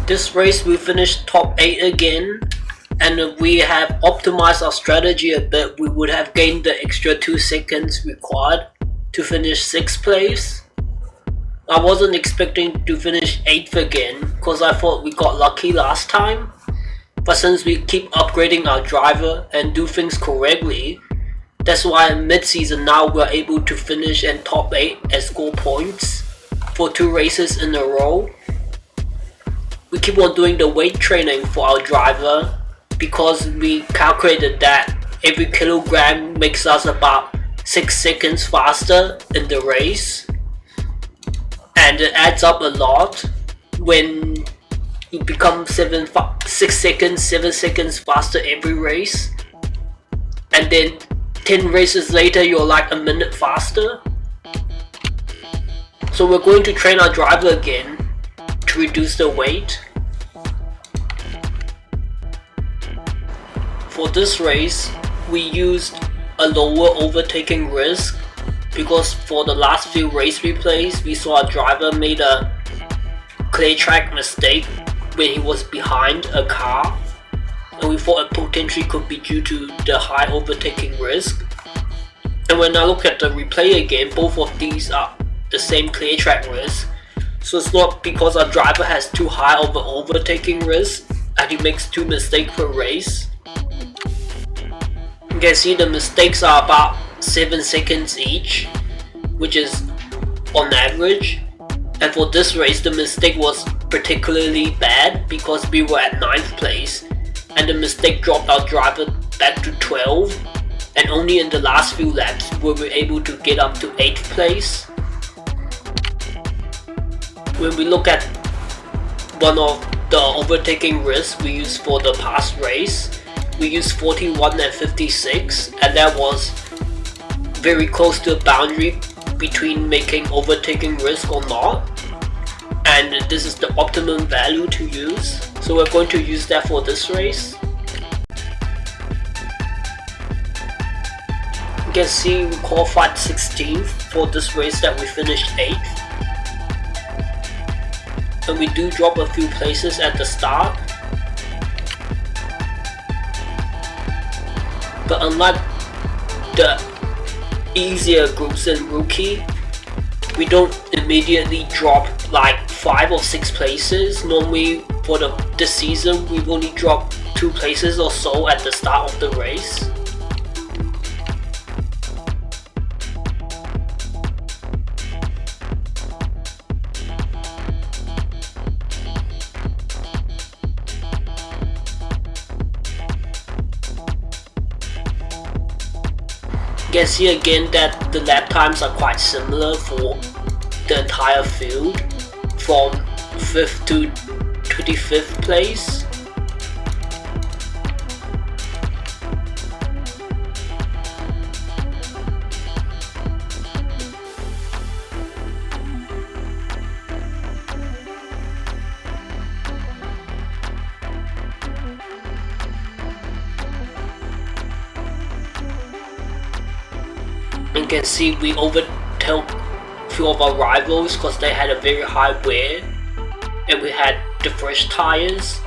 This race we finished top 8 again, and if we have optimized our strategy a bit, we would have gained the extra 2 seconds required to finish 6th place. I wasn't expecting to finish 8th again because I thought we got lucky last time, but since we keep upgrading our driver and do things correctly, that's why in mid-season now we're able to finish in top 8 and score points for 2 races in a row. We keep on doing the weight training for our driver because we calculated that every kilogram makes us about 6 seconds faster in the race, and it adds up a lot when you become 7 seconds faster every race, and then 10 races later you're like a minute faster. So we're going to train our driver again to reduce the weight. For this race, we used a lower overtaking risk because for the last few race replays, we saw a driver made a clear track mistake when he was behind a car, and we thought it potentially could be due to the high overtaking risk. And when I look at the replay again, both of these are the same clear track risk, so it's not because our driver has too high of an overtaking risk and he makes 2 mistakes per race. You can see the mistakes are about 7 seconds each, which is on average, and for this race the mistake was particularly bad because we were at 9th place and the mistake dropped our driver back to 12, and only in the last few laps were we able to get up to 8th place. When we look at one of the overtaking risks we used for the past race, we used 41 and 56, and that was very close to the boundary between making overtaking risk or not, and this is the optimum value to use, so we're going to use that for this race. You can see we qualified 16th for this race that we finished 8th. And we do drop a few places at the start. But unlike the easier groups in Rookie, we don't immediately drop like 5 or 6 places. Normally for this season we've only dropped 2 places or so at the start of the race. You can see again that the lap times are quite similar for the entire field, from 5th to 25th place. You can see we overtook a few of our rivals because they had a very high wear, and we had the fresh tires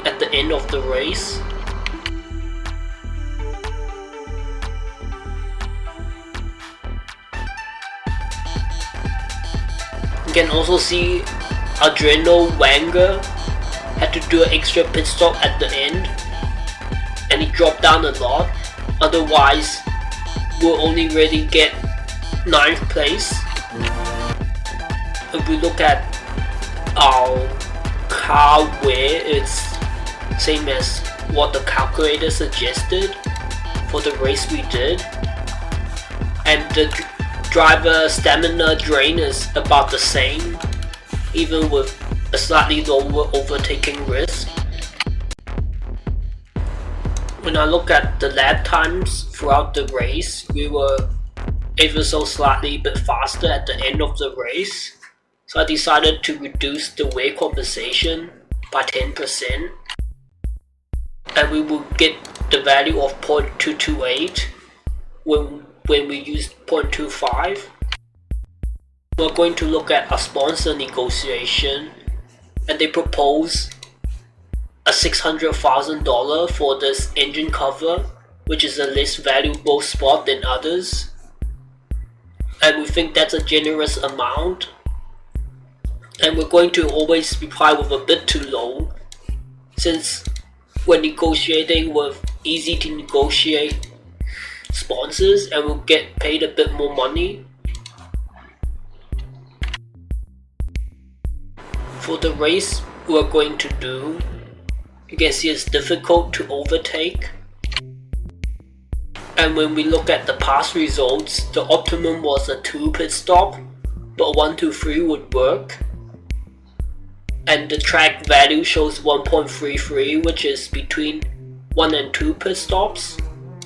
at the end of the race. You can also see Adreno Wanger had to do an extra pit stop at the end, and he dropped down a lot, otherwise we'll only really get 9th place. If we look at our car wear, it's same as what the calculator suggested for the race we did, and the driver stamina drain is about the same, even with a slightly lower overtaking risk. When I look at the lap times throughout the race, we were ever so slightly a bit faster at the end of the race, so I decided to reduce the wear compensation by 10%, and we will get the value of 0.228 when we use 0.25. We're going to look at a sponsor negotiation and they propose a $600,000 for this engine cover, which is a less valuable spot than others, and we think that's a generous amount, and we're going to always reply with a bit too low, since we're negotiating with easy to negotiate sponsors and we'll get paid a bit more money. For the race we're going to do, you can see it's difficult to overtake, and when we look at the past results, the optimum was a 2 pit stop, but 1, 2, 3 would work, and the track value shows 1.33, which is between 1 and 2 pit stops,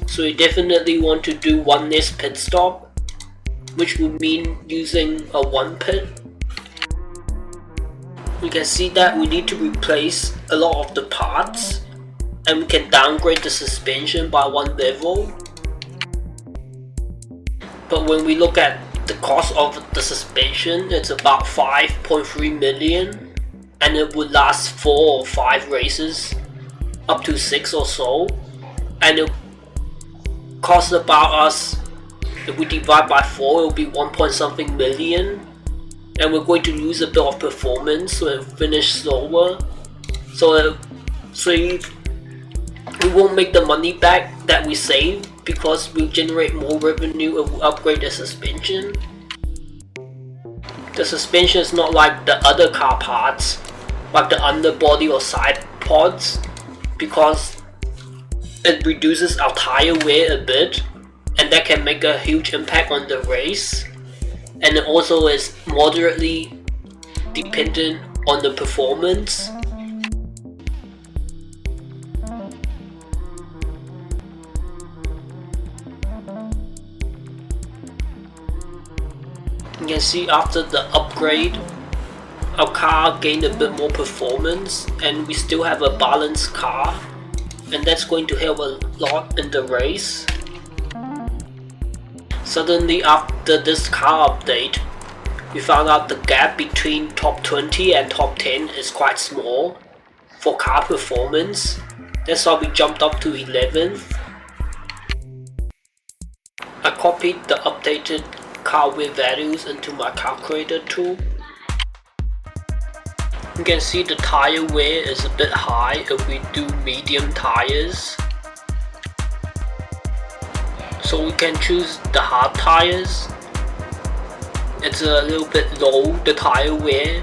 so you definitely want to do 1 less pit stop, which would mean using a 1 pit. We can see that we need to replace a lot of the parts, and we can downgrade the suspension by 1 level. But when we look at the cost of the suspension, it's about 5.3 million, and it would last 4 or 5 races, up to 6 or so, and it costs about us, if we divide by 4, it will be 1 point something million, and we're going to lose a bit of performance, so it'll finish slower, so we won't make the money back that we saved, because we'll generate more revenue if we upgrade the suspension. The suspension is not like the other car parts, like the underbody or side pods, because it reduces our tire wear a bit, and that can make a huge impact on the race, and it also is moderately dependent on the performance. You can see after the upgrade, our car gained a bit more performance, and we still have a balanced car, and that's going to help a lot in the race. Suddenly after this car update, we found out the gap between top 20 and top 10 is quite small for car performance. That's why we jumped up to 11th. I copied the updated car wear values into my calculator tool. You can see the tire wear is a bit high if we do medium tires. So we can choose the hard tires. It's a little bit low, the tire wear,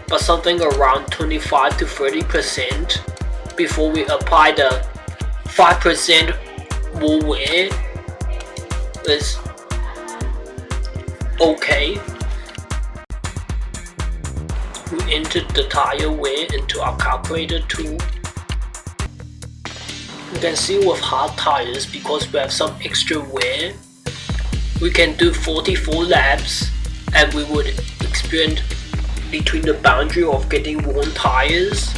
but something around 25 to 30% before we apply the 5% more wear is okay. We entered the tire wear into our calculator tool. You can see with hard tires, because we have some extra wear, we can do 44 laps and we would experience between the boundary of getting worn tires,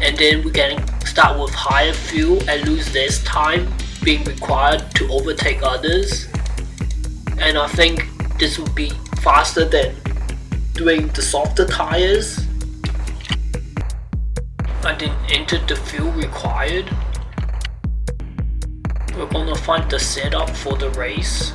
and then we can start with higher fuel and lose less time being required to overtake others, and I think this would be faster than doing the softer tires. I then entered the fuel required. We're gonna find the setup for the race.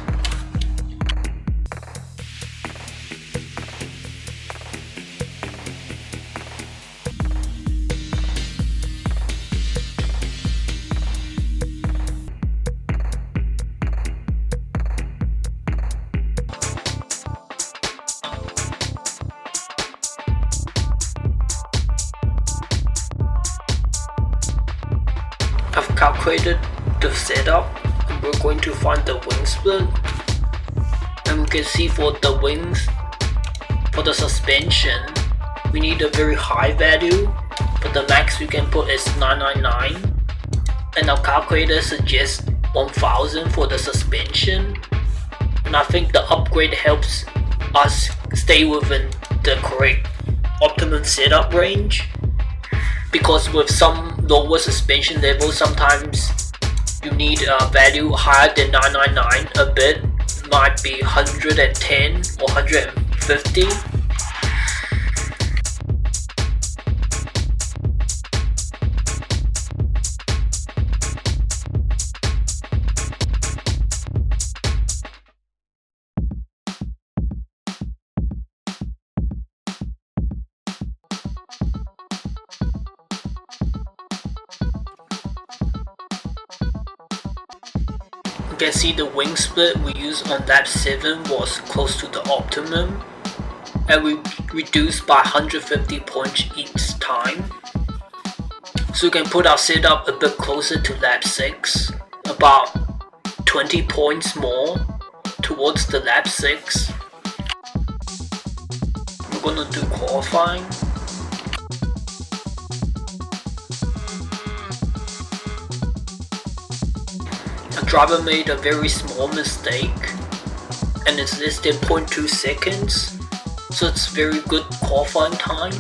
I've calculated the setup, and we're going to find the wing split, and we can see for the wings, for the suspension, we need a very high value, but the max we can put is 999, and our calculator suggests 1000 for the suspension, and I think the upgrade helps us stay within the correct optimum setup range, because with some lower suspension levels, sometimes you need a value higher than 999 a bit, might be 110 or 150. You can see the wing split we used on lap 7 was close to the optimum, and we reduced by 150 points each time. So we can put our setup a bit closer to lap 6, about 20 points more towards the lap 6. We're gonna do qualifying. A driver made a very small mistake and it's listed 0.2 seconds, so it's very good qualifying time.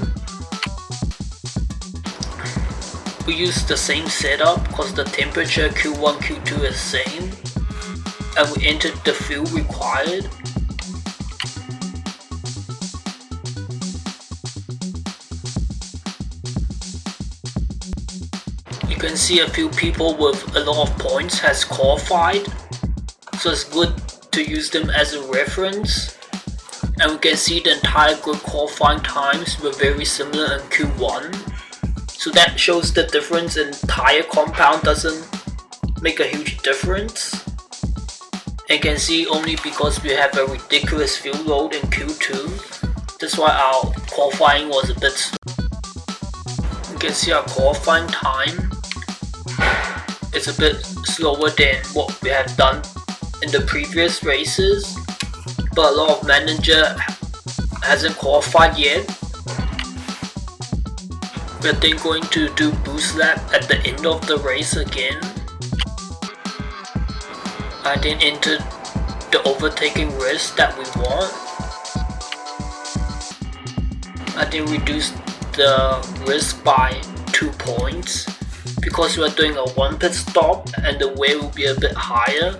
We used the same setup because the temperature Q1, Q2 is same, and we entered the fuel required. You can see a few people with a lot of points has qualified, so it's good to use them as a reference. And we can see the entire group qualifying times were very similar in Q1. So that shows the difference in tire compound doesn't make a huge difference. And you can see only because we have a ridiculous fuel load in Q2, that's why our qualifying was a bit slow. You can see our qualifying time is a bit slower than what we have done in the previous races, but a lot of manager hasn't qualified yet. We're then going to do boost lap at the end of the race again. I then entered the overtaking risk that we want. I then reduced the risk by 2 points because we're doing a 1 pit stop and the wear will be a bit higher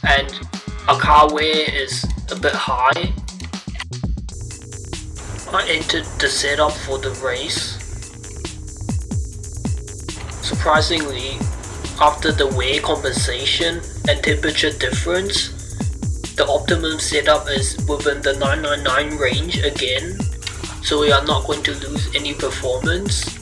and our car wear is a bit high. I entered the setup for the race. Surprisingly, after the wear compensation and temperature difference, the optimum setup is within the 999 range again, so we are not going to lose any performance.